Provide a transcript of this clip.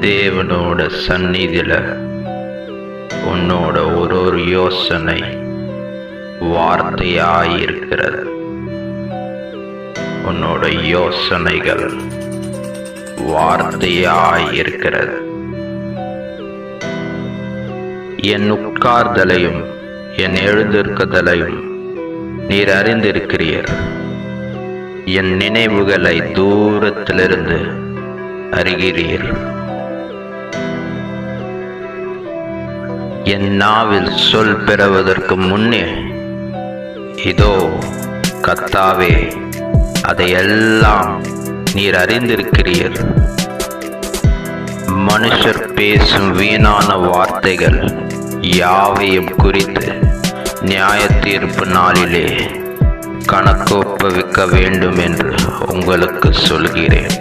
தேவனோட சந்நிதியில உன்னோட ஒரு யோசனை வார்த்தையாயிருக்கிறது. உன்னோட யோசனைகள் வார்த்தையாயிருக்கிறது. என் உட்கார்தலையும் என் எழுந்திருக்குதலையும் நீர் அறிந்திருக்கிறீர். என் நினைவுகளை தூரத்திலிருந்து அறிகிறீர். என் நாவில் சொல் பெறுவதற்கு முன்னே இதோ கர்த்தாவே, அதையெல்லாம் நீர் அறிந்திருக்கிறீர். மனுஷர் பேசும் வீணான வார்த்தைகள் யாவையும் குறித்து நியாய தீர்ப்பு நாளிலே கணக்கு ஒப்புவிக்க வேண்டும் என்று உங்களுக்கு சொல்கிறேன்.